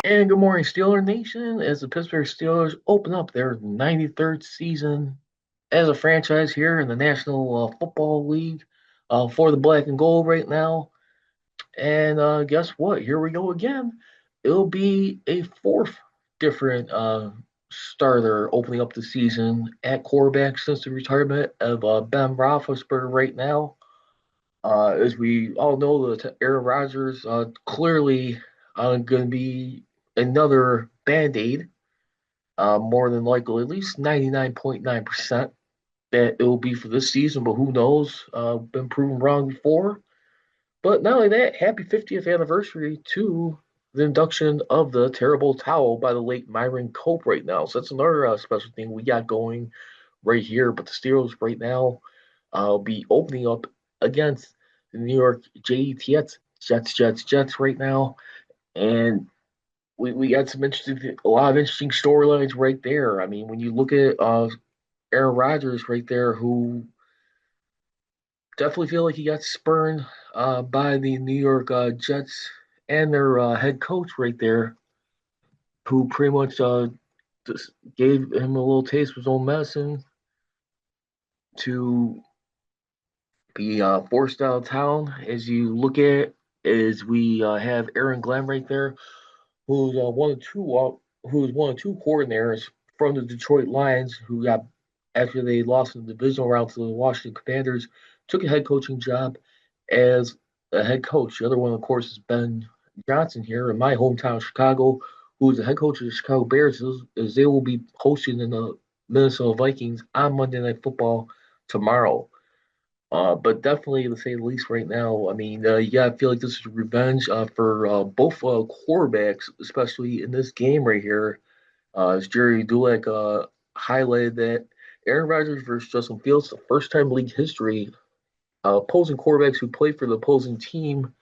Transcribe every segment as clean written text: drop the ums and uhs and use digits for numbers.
And good morning, Steeler Nation. As the Pittsburgh Steelers open up their 93rd season as a franchise here in the National Football League for the Black and Gold right now. And guess what? Here we go again. It'll be a fourth different starter opening up the season at quarterback since the retirement of Ben Roethlisberger right now. As we all know, Aaron Rodgers clearly going to be another band-aid, more than likely, at least 99.9% that it will be for this season, but who knows? Been proven wrong before. But not only that, happy 50th anniversary to the induction of the terrible towel by the late Myron Cope right now. So that's another special thing we got going right here. But the Steelers right now will be opening up against the New York Jets right now. And we got a lot of interesting storylines right there. I mean, when you look at Aaron Rodgers right there, who definitely feel like he got spurned by the New York Jets and their head coach right there, who pretty much just gave him a little taste of his own medicine to be forced out of town. As you look at, as we have Aaron Glenn right there, who's one of two coordinators from the Detroit Lions, who got after they lost in the divisional round to the Washington Commanders, took a head coaching job as a head coach. The other one, of course, is Ben Johnson here in my hometown, Chicago, who is the head coach of the Chicago Bears, as they will be hosting the Minnesota Vikings on Monday Night Football tomorrow. But definitely, to say the least, right now, I mean, you gotta feel like this is revenge for both quarterbacks, especially in this game right here. As Gerry Dulac highlighted that Aaron Rodgers versus Justin Fields, the first time in league history, opposing quarterbacks who played for the opposing team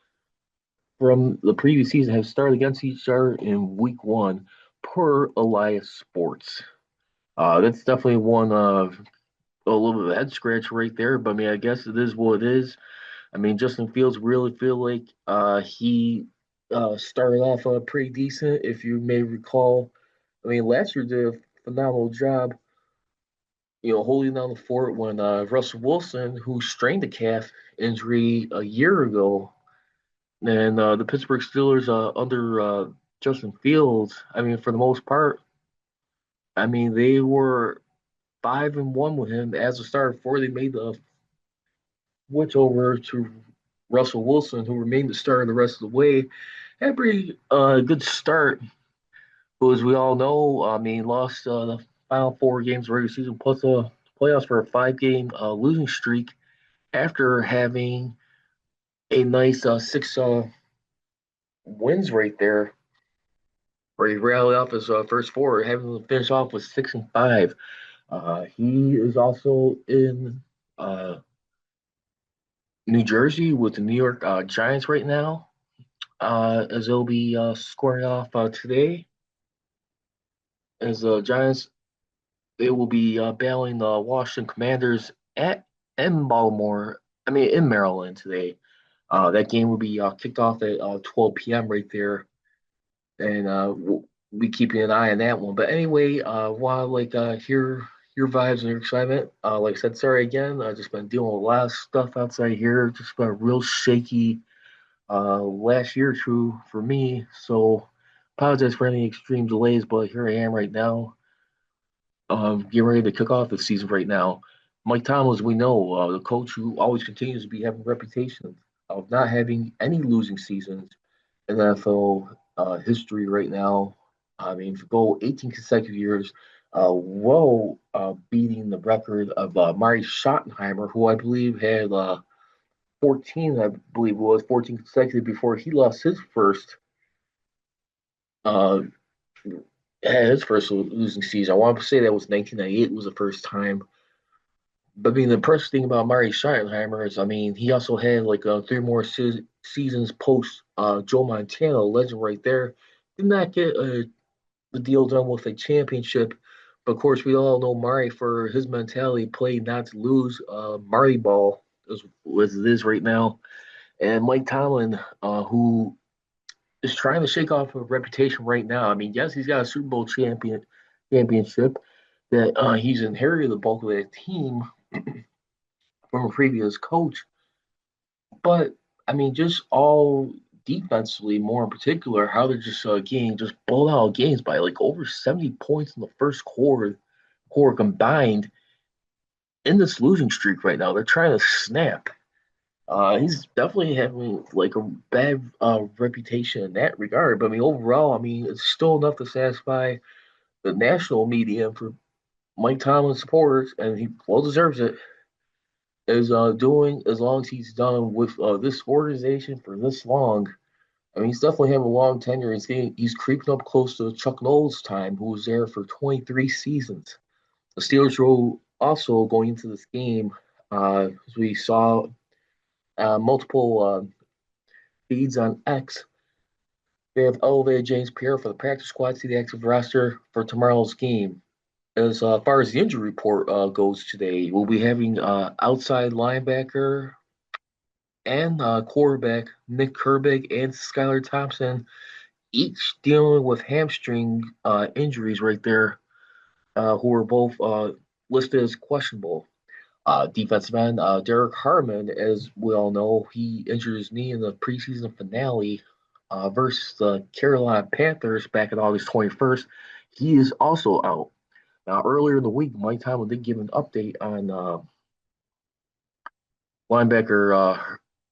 from the previous season have started against each other in week one per Elias Sports. That's definitely one a little bit of a head scratch right there, but I mean, I guess it is what it is. I mean, Justin Fields really feel like he started off pretty decent, if you may recall. I mean, last year did a phenomenal job, holding down the fort when Russell Wilson, who strained a calf injury a year ago, and the Pittsburgh Steelers under Justin Fields. I mean, for the most part, I mean they were 5-1 with him as a starter before they made the switch over to Russell Wilson, who remained the starter the rest of the way. Had a pretty good start, but as we all know, I mean, lost the final four games of the regular season plus the playoffs for a five-game losing streak after having a nice six wins right there, where he rallied off his first four, having to finish off with 6-5. He is also in uh, New Jersey with the New York Giants right now, as they'll be squaring off today. As the Giants, they will be battling the Washington Commanders at in Baltimore. I mean, in Maryland today. That game will be kicked off at 12 p.m. right there, and we'll be keeping an eye on that one. But anyway, while hear your vibes and your excitement, like I said, sorry again. I just been dealing with a lot of stuff outside here. Just been a real shaky last year or two for me. So apologize for any extreme delays, but here I am right now, getting ready to kick off the season right now. Mike Tomlin, as we know, the coach who always continues to be having a reputation of not having any losing seasons in NFL history right now. I mean, for go 18 consecutive years, beating the record of Mari Schottenheimer, who I believe had 14, I believe it was 14 consecutive before he lost uh, his first losing season. I want to say that was 1998 was the first time. But I mean, the impressive thing about Mari Schottenheimer is, I mean, he also had like three more seasons post Joe Montana, legend right there. Did not get the deal done with a championship. But of course, we all know Mari for his mentality, play not to lose. Marley ball is as it is right now. And Mike Tomlin, who is trying to shake off a reputation right now. I mean, yes, he's got a Super Bowl championship that he's inherited the bulk of that team from a previous coach. But I mean, just all defensively, more in particular, how they're just getting just blown out of games by like over 70 points in the first quarter combined in this losing streak right now. They're trying to snap. He's definitely having like a bad reputation in that regard. But I mean, overall, I mean, it's still enough to satisfy the national media for Mike Tomlin supporters, and he well deserves it. Is doing as long as he's done with this organization for this long. I mean, he's definitely having a long tenure. He's creeping up close to Chuck Noll's time, who was there for 23 seasons. The Steelers will also going into this game, as we saw multiple feeds on X. They have elevated James Pierre for the practice squad to the active roster for tomorrow's game. As far as the injury report goes today, we'll be having outside linebacker and quarterback Nick Herbig and Skylar Thompson, each dealing with hamstring injuries right there, who are both listed as questionable. Defensive end Derek Harmon, as we all know, he injured his knee in the preseason finale versus the Carolina Panthers back on August 21st. He is also out. Now, earlier in the week, Mike Tomlin did give an update on linebacker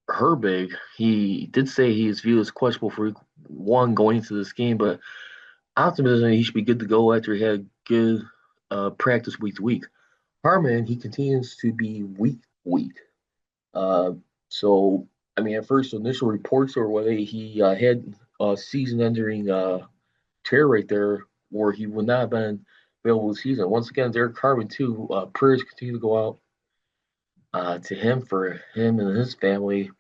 Herbig. He did say he is viewed as questionable for week one going into this game, but optimism he should be good to go after he had good practice week to week. Harmon, he continues to be weak to week. Uh, so, I mean, at first, initial reports or whether he had a season-ending tear right there, where he would not have been available this season. Once again, Derek Harmon too. Prayers continue to go out to him for him and his family.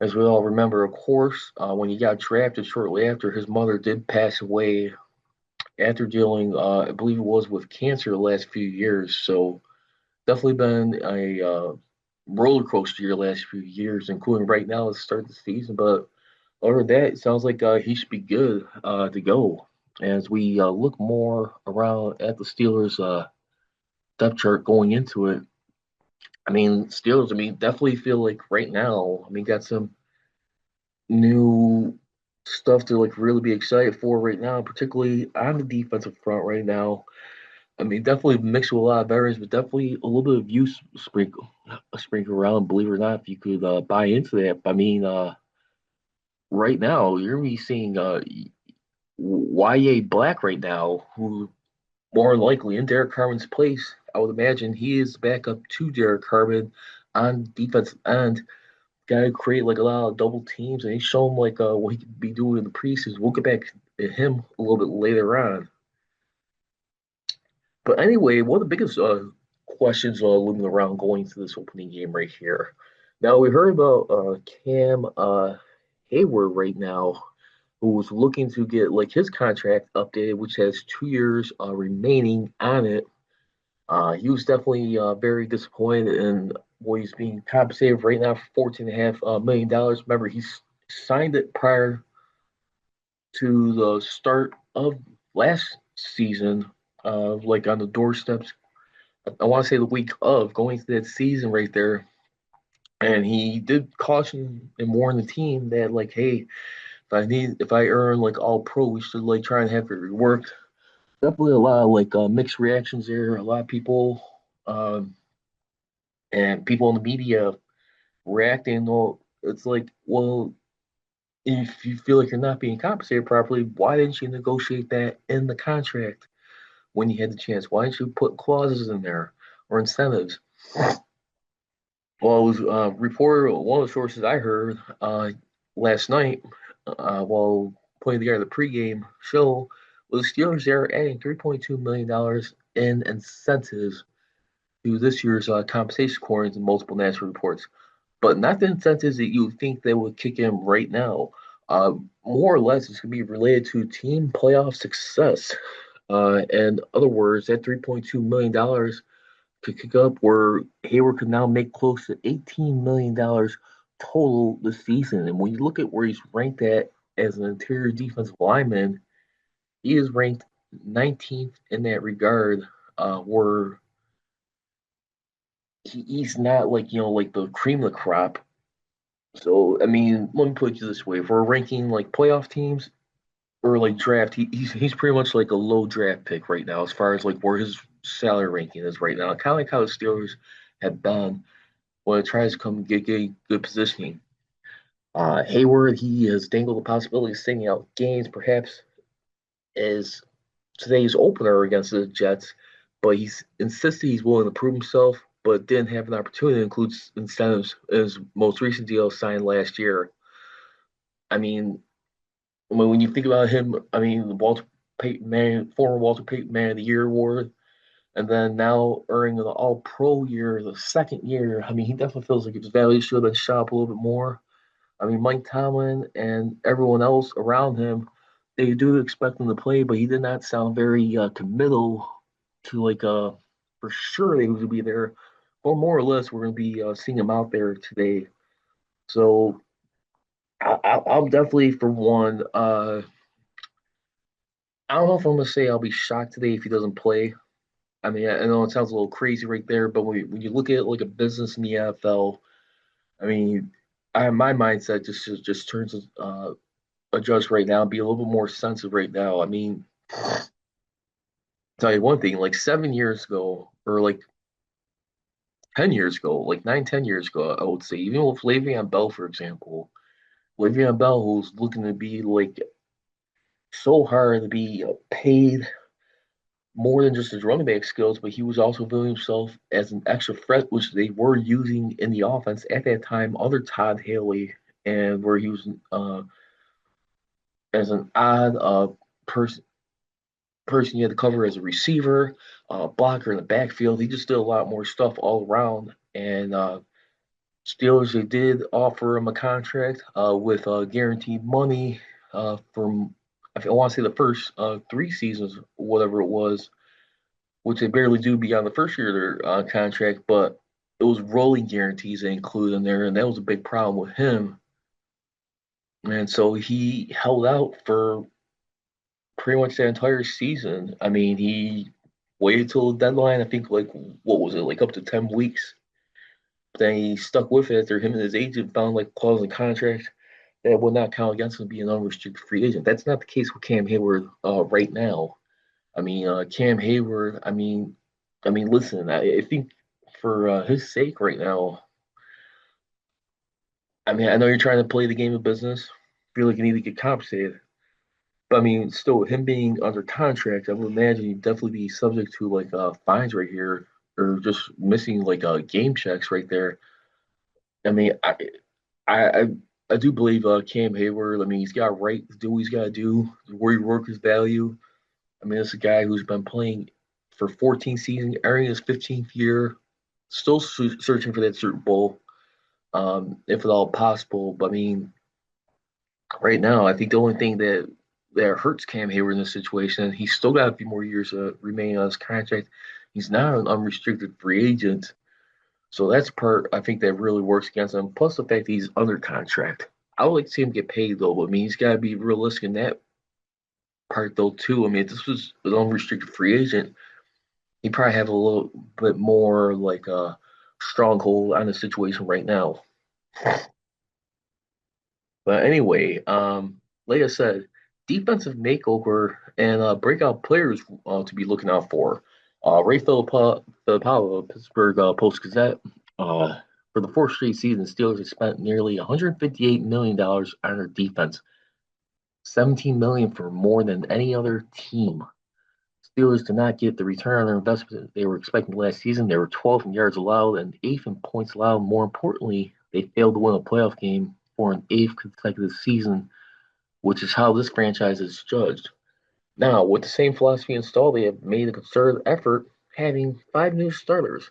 As we all remember, of course, when he got drafted shortly after, his mother did pass away after dealing, I believe it was with cancer the last few years. So definitely been a roller coaster the last few years, including right now at the start of the season. But other than that, it sounds like he should be good to go. As we look more around at the Steelers' depth chart going into it, I mean, Steelers, I mean, definitely feel like right now, I mean, got some new stuff to like really be excited for right now, particularly on the defensive front right now. I mean, definitely mixed with a lot of veterans, but definitely a little bit of youth sprinkle around. Believe it or not, if you could buy into that. I mean, right now you're gonna be seeing Y.A. Black right now, who more than likely in Derek Carmen's place. I would imagine he is back up to Derek Carmen on defense end. Got to create like a lot of double teams, and he show him like what he could be doing in the preseason. We'll get back to him a little bit later on. But anyway, one of the biggest questions looming around going to this opening game right here. Now we heard about Cam Heyward right now, who's looking to get like his contract updated, which has 2 years remaining on it. He was definitely very disappointed in what he's being compensated right now for $14.5 million. Remember, he's signed it prior to the start of last season, like on the doorsteps. I want to say the week of going to that season right there. And he did caution and warn the team that like, hey, if I earn like all pro, we should like try and have it reworked. Definitely a lot of like mixed reactions there. A lot of people um, and people in the media reacting. Well, it's like, well, if you feel like you're not being compensated properly, why didn't you negotiate that in the contract when you had the chance? Why didn't you put clauses in there or incentives? Well, it was reported, one of the sources I heard last night while putting together the pregame show was the Steelers are adding $3.2 million in incentives to this year's compensation according to multiple national reports, but not the incentives that you would think they would kick in right now. More or less, it's going to be related to team playoff success. In other words, that $3.2 million could kick up where Heyward could now make close to $18 million total this season. And when you look at where he's ranked at as an interior defensive lineman, he is ranked 19th in that regard, where he's not like, like the cream of the crop. So, I mean, let me put it this way. If we're ranking like playoff teams or like draft, he's pretty much like a low draft pick right now as far as like where his salary ranking is right now. Kind of like how the Steelers have been when it tries to come get good positioning. Heyward, he has dangled the possibility of sitting out games, perhaps as today's opener against the Jets, but he's insisted he's willing to prove himself, but didn't have an opportunity to include incentives in his most recent deal signed last year. I mean, when you think about him, I mean, the former Walter Payton Man of the Year award, and then now earning the All Pro year, the second year. I mean, he definitely feels like his value should have been shot up a little bit more. I mean, Mike Tomlin and everyone else around him, they do expect him to play, but he did not sound very committal to like for sure they would be there, or more or less we're going to be seeing him out there today. So I'm definitely for one. I don't know if I'm going to say I'll be shocked today if he doesn't play. I mean, I know it sounds a little crazy right there, but when you look at like a business in the NFL, I mean, my mindset just turns adjust right now, be a little bit more sensitive right now. I mean, tell you one thing, like 7 years ago, or like 10 years ago, like 9, 10 years ago, I would say, even with Le'Veon Bell, for example, Le'Veon Bell, who's looking to be like so hard to be paid more than just his running back skills, but he was also viewing himself as an extra threat, which they were using in the offense at that time, under Todd Haley, and where he was as an odd person you had to cover as a receiver, blocker in the backfield. He just did a lot more stuff all around. And Steelers, they did offer him a contract with guaranteed money from, I want to say the first 3 seasons, whatever it was, which they barely do beyond the first year of their contract, but it was rolling guarantees they included in there, and that was a big problem with him. And so he held out for pretty much the entire season. I mean, he waited till the deadline. I think like what was it, like up to 10 weeks. Then he stuck with it after him and his agent found like clause in the contract that would not count against him being an unrestricted free agent. That's not the case with Cam Heyward right now. I mean, Cam Heyward. Listen. I think for his sake right now. I mean, I know you're trying to play the game of business. Feel like you need to get compensated. But I mean, still, with him being under contract, I would imagine he'd definitely be subject to like fines right here, or just missing like game checks right there. I mean, I, I, I do believe Cam Heyward. I mean, he's got a right to do what he's got to do, where he work his value. I mean, it's a guy who's been playing for 14 seasons, entering his 15th year, still searching for that Super Bowl, if at all possible. But I mean, right now, I think the only thing that hurts Cam Heyward in this situation, he's still got a few more years remaining on his contract. He's not an unrestricted free agent, so that's part I think that really works against him. Plus the fact that he's under contract. I would like to see him get paid though, but I mean he's got to be realistic in that part though too. I mean if this was an unrestricted free agent, he probably have a little bit more like a stronghold on the situation right now. But anyway, like I said, defensive makeover and breakout players to be looking out for. Ray Filippo, Pittsburgh Post Gazette. For the fourth straight season, Steelers have spent nearly $158 million on their defense, 17 million for more than any other team. Steelers did not get the return on their investment they were expecting last season. They were 12th in yards allowed and 8th in points allowed. More importantly, they failed to win a playoff game for an 8th consecutive season, which is how this franchise is judged. Now, with the same philosophy installed, they have made a concerted effort having 5 new starters.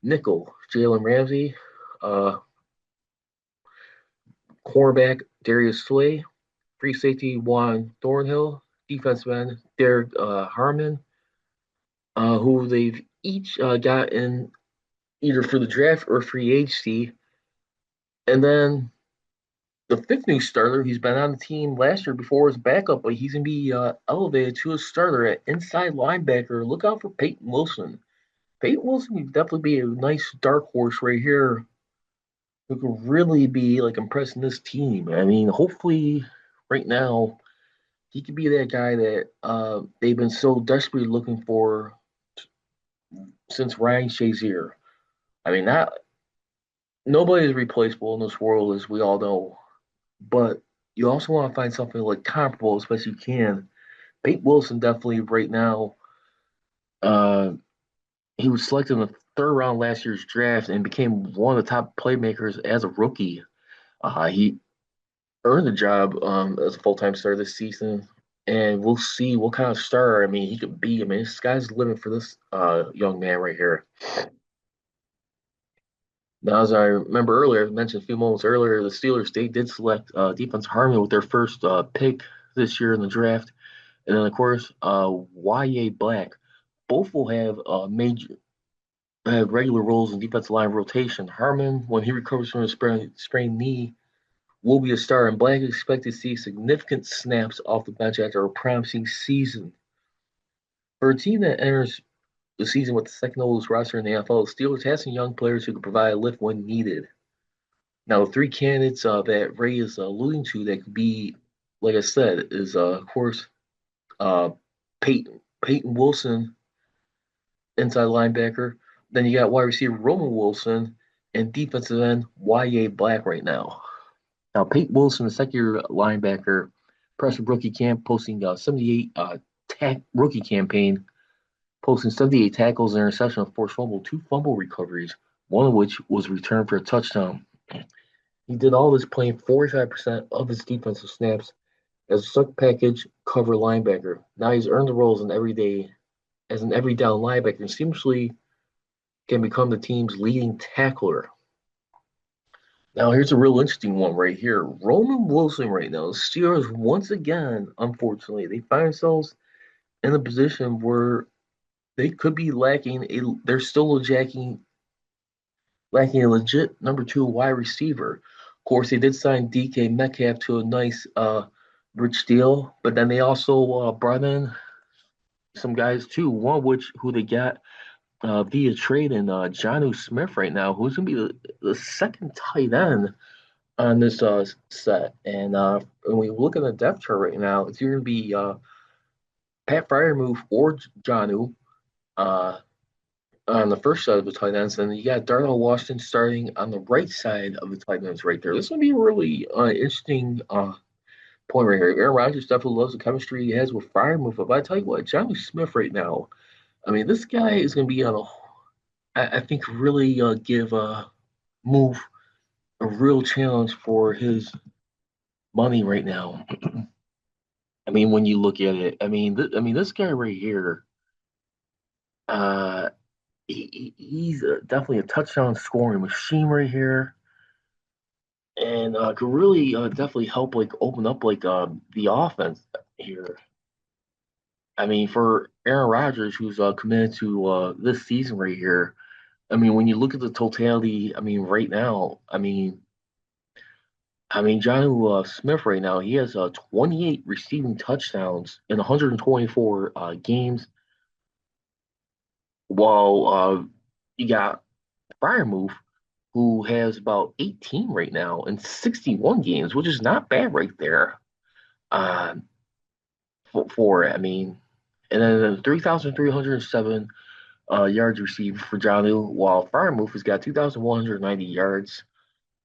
Nickel, Jalen Ramsey, uh, cornerback Darius Slay, free safety Juan Thornhill, defensive end Derek Harmon, who they've each gotten either for the draft or free agency. And then the fifth new starter. He's been on the team last year before as backup, but he's going to be elevated to a starter at inside linebacker. Look out for Peyton Wilson. Peyton Wilson would definitely be a nice dark horse right here who could really be like impressing this team. I mean, hopefully, right now, he could be that guy that they've been so desperately looking for since Ryan Shazier. I mean, not nobody is replaceable in this world, as we all know. But you also want to find something like comparable as best you can. Peyton Wilson definitely right now. Uh, he was selected in the third round last year's draft and became one of the top playmakers as a rookie. He earned the job as a full time starter this season, and we'll see what kind of star. I mean, he could be. I mean, this guy's the limit for this young man right here. Now, as I remember earlier, I mentioned a few moments earlier, the Steelers they did select defense Harmon with their first pick this year in the draft, and then of course Y.A. Black. Both will have major have regular roles in defensive line rotation. Harmon, when he recovers from a sprained knee, will be a star, and Black is expected to see significant snaps off the bench after a promising season. For a team that enters the season with the second oldest roster in the NFL, the Steelers have some young players who can provide a lift when needed. Now, the three candidates that Ray is alluding to that could be, like I said, is of course uh, Peyton Wilson, inside linebacker. Then you got wide receiver Roman Wilson and defensive end Y.A. Black right now. Now, Peyton Wilson, the second-year linebacker, impressive rookie camp, posting 78 rookie campaign, posting 78 tackles, and interception, of forced fumble, two fumble recoveries, one of which was returned for a touchdown. He did all this playing 45% of his defensive snaps as a suck package cover linebacker. Now he's earned the role as an every down linebacker and seamlessly can become the team's leading tackler. Now here's a real interesting one right here. Roman Wilson right now. The Steelers once again, unfortunately, they find themselves in a position where they could be they're still lacking a legit number two wide receiver. Of course, they did sign DK Metcalf to a nice rich deal, but then they also brought in some guys too. One of which who they got via trade in Jonnu Smith right now, who's gonna be the second tight end on this set. And when we look at the depth chart right now, it's either gonna be Pat Fryermuth or Jonnu uh, on the first side of the tight ends, and you got Darnell Washington starting on the right side of the tight ends right there. This is gonna be a really interesting point right here. Aaron Rodgers definitely loves the chemistry he has with Fryermuth, but I tell you what, Jonnu Smith right now. I mean, this guy is going to be on I think, really give Move a real challenge for his money right now. I mean, when you look at it, I mean, this guy right here, uh, he's definitely a touchdown scoring machine right here, and could really definitely help like open up like the offense here. I mean, for Aaron Rodgers, who's committed to this season right here. I mean, when you look at the totality, I mean, right now, Jonnu Smith right now, he has 28 receiving touchdowns in 124 games, while you got Fryermuth, who has about 18 right now in 61 games, which is not bad right there. Uh, I mean, and then 3,307 yards received for Jonnu, while Fryermuth has got 2,190 yards.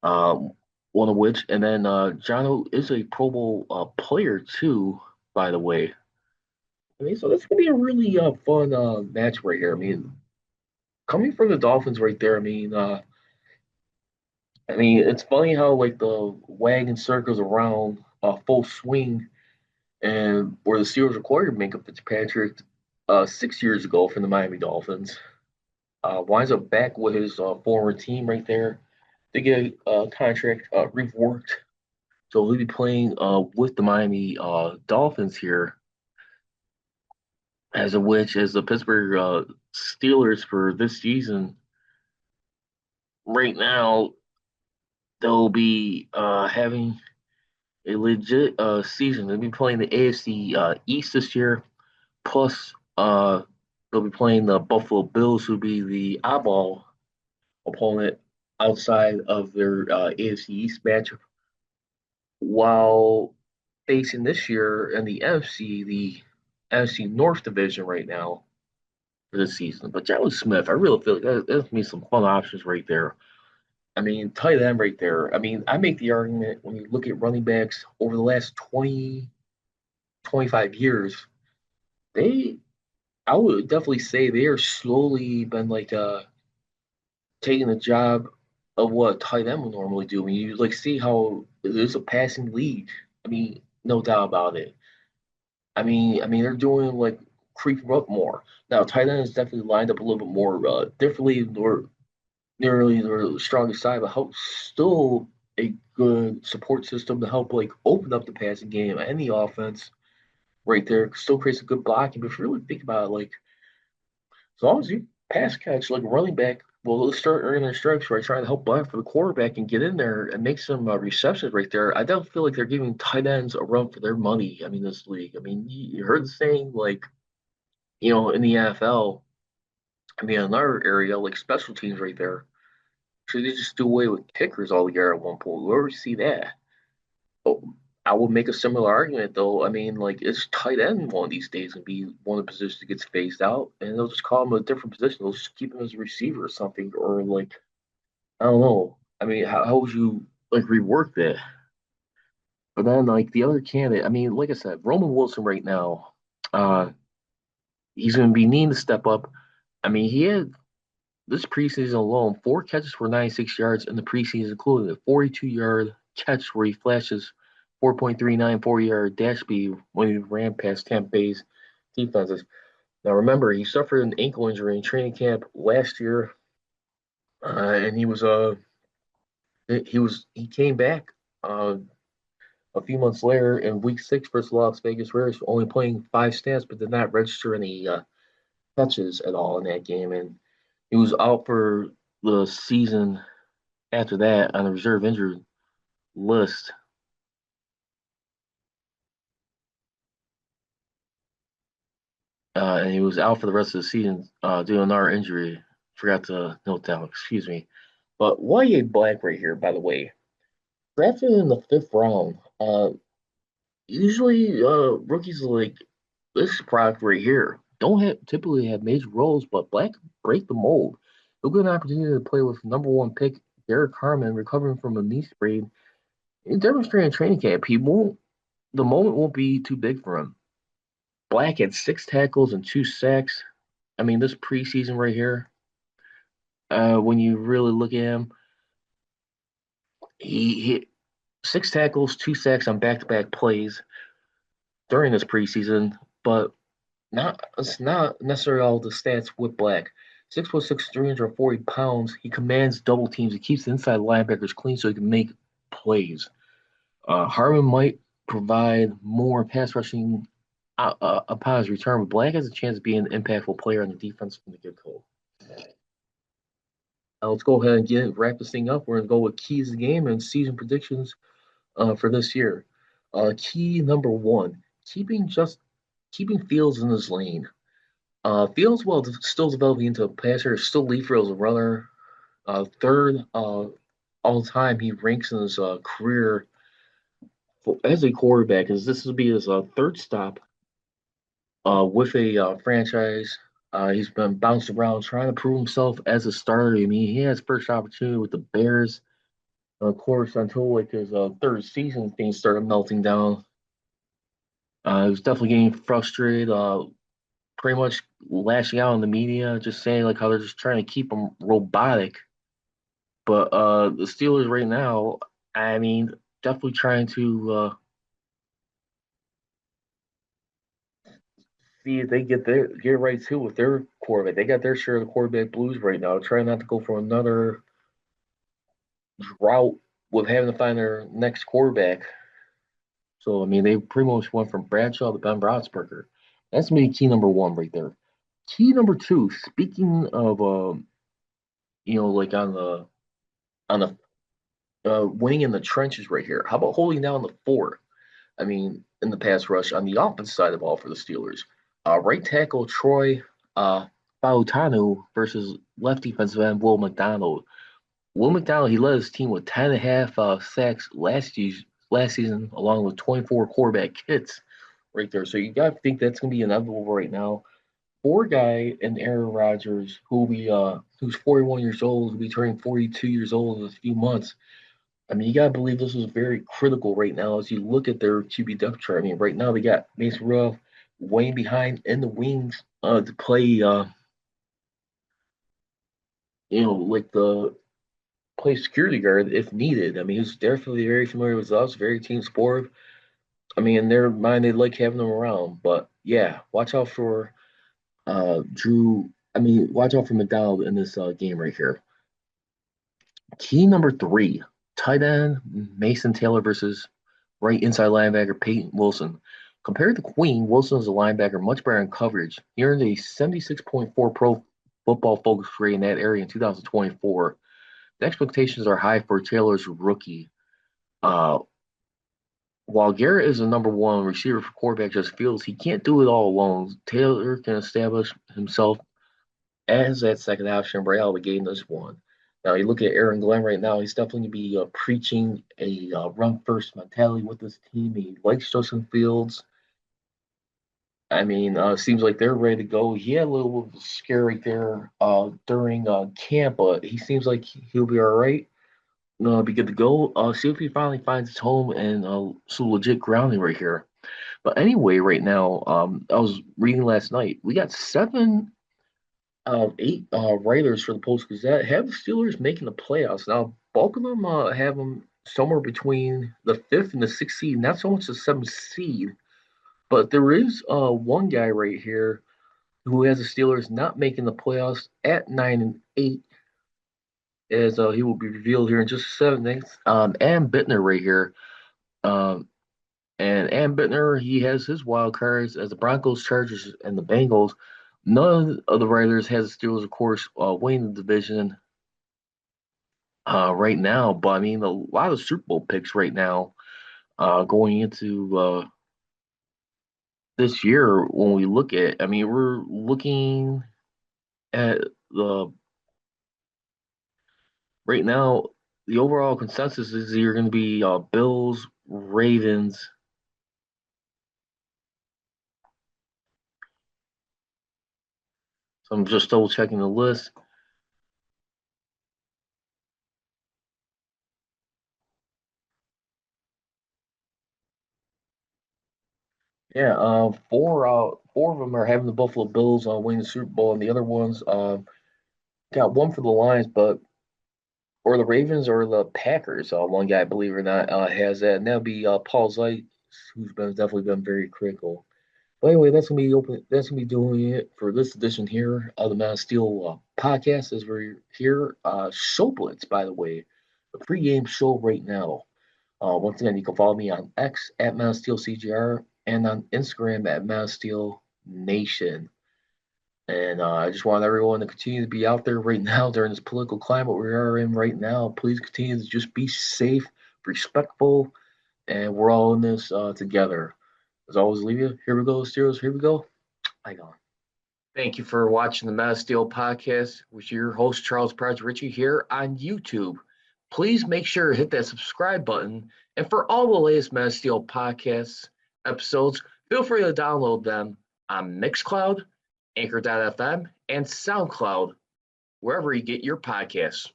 Um, one of which, and then Jono is a Pro Bowl player too, by the way. I mean, so that's gonna be a really fun match right here. I mean, coming from the Dolphins right there. I mean, it's funny how like the wagon circles around full swing, and where the Steelers acquired Minka Fitzpatrick 6 years ago from the Miami Dolphins, winds up back with his former team right there to get a contract reworked. So he'll be playing with the Miami Dolphins here, as the Pittsburgh Steelers for this season. Right now, they'll be having. a legit season. They'll be playing the AFC East this year. Plus, they'll be playing the Buffalo Bills, who'll be the oddball opponent outside of their AFC East matchup, while facing this year in the NFC, the NFC North division right now for this season. But Jalen Smith, I really feel like that's me some fun options right there. I mean, tight end right there. I mean, I make the argument when you look at running backs over the last 20, 25 years, they, I would definitely say they are slowly been like taking the job of what tight end would normally do. When you like see how there's a passing league. I mean, no doubt about it. I mean, they're doing like creeping up more. Now, tight end is definitely lined up a little bit more differently or nearly their strongest side, but help still a good support system to help like open up the passing game and the offense right there. Still creates a good blocking. But if you really think about it, like as long as you pass catch like a running back, well, they'll start earning their stripes, right? Trying to help block for the quarterback and get in there and make some receptions right there. I don't feel like they're giving tight ends a run for their money. I mean, this league. I mean, you heard the saying like, in the NFL, I mean, another area like special teams right there. Should they just do away with kickers altogether at one point? Where we see that? Oh, I would make a similar argument though. I mean, like it's tight end one of these days and be one of the positions that gets phased out, and they'll just call him a different position. They'll just keep him as a receiver or something, or like I don't know. I mean, how would you like rework that? But then like the other candidate, I mean, like I said, Roman Wilson right now, uh, he's going to be needing to step up. I mean, he had this preseason alone, 4 catches for 96 yards in the preseason, including a 42-yard catch where he flashes 4.39 4-yard dash speed when he ran past Tampa Bay's defenses. Now, remember, he suffered an ankle injury in training camp last year, and he came back a few months later in Week 6 versus Las Vegas Raiders, only playing 5 snaps, but did not register any catches at all in that game, and he was out for the season after that on the reserve injured list, and he was out for the rest of the season due to another injury. Forgot to note down, excuse me. But Y.A. Black right here, by the way, drafted in the fifth round. Usually, rookies like this product right here don't typically have major roles, but Black break the mold. He'll get an opportunity to play with number one pick Derek Harmon, recovering from a knee sprain. In demonstrating training camp, he won't. The moment won't be too big for him. Black had 6 tackles and 2 sacks. I mean, this preseason right here, when you really look at him, he hit 6 tackles, 2 sacks on back-to-back plays during this preseason, but it's not necessarily all the stats with Black. 6'6", 340 pounds. He commands double teams. He keeps the inside linebackers clean so he can make plays. Harmon might provide more pass rushing upon his return, but Black has a chance of being an impactful player on the defense from the get-go. Let's go ahead and wrap this thing up. We're gonna go with keys of the game and season predictions for this year. Key number one: keeping Fields in his lane. Fields, while still developing into a passer, is still lead for as a runner. Third all time, he ranks in his career as a quarterback, as this will be his third stop with a franchise. He's been bounced around trying to prove himself as a starter. I mean, he has first opportunity with the Bears, of course, until like his third season, things started melting down. He was definitely getting frustrated, pretty much lashing out on the media, just saying like how they're just trying to keep him robotic. But the Steelers right now, I mean, definitely trying to see if they get right too with their quarterback. They got their share of the quarterback blues right now. Trying not to go for another drought with having to find their next quarterback. So I mean, they pretty much went from Bradshaw to Ben Roethlisberger. That's maybe key number one right there. Key number two. Speaking of, like on the winning in the trenches right here. How about holding down the fort? I mean, in the pass rush on the offense side of the ball for the Steelers. Right tackle Troy Fautanu versus left defensive end Will McDonald. Will McDonald, he led his team with 10 and a half sacks last season, along with 24 quarterback hits right there. So you got to think that's going to be inevitable right now. Poor guy in Aaron Rodgers, who's 41 years old, who'll be turning 42 years old in a few months. I mean, you gotta believe this is very critical right now as you look at their QB depth chart. I mean, right now they got Mason Rudolph way behind in the wings to play, like the play security guard if needed. I mean, he's definitely very familiar with us, very team sport. I mean, in their mind, they like having him around. But yeah, watch out for Drew. I mean, watch out for McDowell in this game right here. Key number three, tight end Mason Taylor versus right inside linebacker Peyton Wilson. Compared to Queen, Wilson is a linebacker much better in coverage. He earned a 76.4 pro football focus rate in that area in 2024. The expectations are high for Taylor's rookie. Uh, while Garrett is the number one receiver for quarterback Justin Fields, he can't do it all alone. Taylor can establish himself as that second option right out of the game this one. Now, you look at Aaron Glenn right now, he's definitely going to be preaching a run first mentality with this team. He likes Justin Fields. I mean, seems like they're ready to go. He had a little bit of a scare right there during camp, but he seems like he'll be all right. Be good to go. See if he finally finds his home and some legit grounding right here. But anyway, right now, I was reading last night. We got seven eight writers for the Post Gazette have the Steelers making the playoffs. Now, bulk of them have them somewhere between the fifth and the sixth seed, not so much the seventh seed, but there is one guy right here who has the Steelers not making the playoffs at 9-8, as he will be revealed here in just a second. Am Bittner right here. Um, and Am Bittner, he has his wild cards as the Broncos, Chargers, and the Bengals. None of the writers has the Steelers, of course, winning the division right now. But I mean, a lot of Super Bowl picks right now going into this year. When we look at, I mean, we're looking at the right now. The overall consensus is you're going to be Bills, Ravens. So I'm just double checking the list. Yeah, four of them are having the Buffalo Bills win the Super Bowl, and the other ones got one for the Lions, but or the Ravens or the Packers. One guy, believe it or not, has that, and that'll be Paul Zeitz, who's been definitely been very critical. But anyway, that's gonna be open. That's gonna be doing it for this edition here of the Man of Steel podcast. As we're here, ShowBlitz, by the way, the pregame show right now. Once again, you can follow me on X at Man of Steel CGR and on Instagram at Man of Steel Nation. And I just want everyone to continue to be out there right now during this political climate we are in right now. Please continue to just be safe, respectful, and we're all in this together. As always, leave you. Here we go, Steelers. Here we go. I gone. Thank you for watching the Man of Steel podcast with your host, Charles Pride Richey, here on YouTube. Please make sure to hit that subscribe button. And for all the latest Man of Steel podcast episodes, feel free to download them on Mixcloud, Anchor.fm, and SoundCloud, wherever you get your podcasts.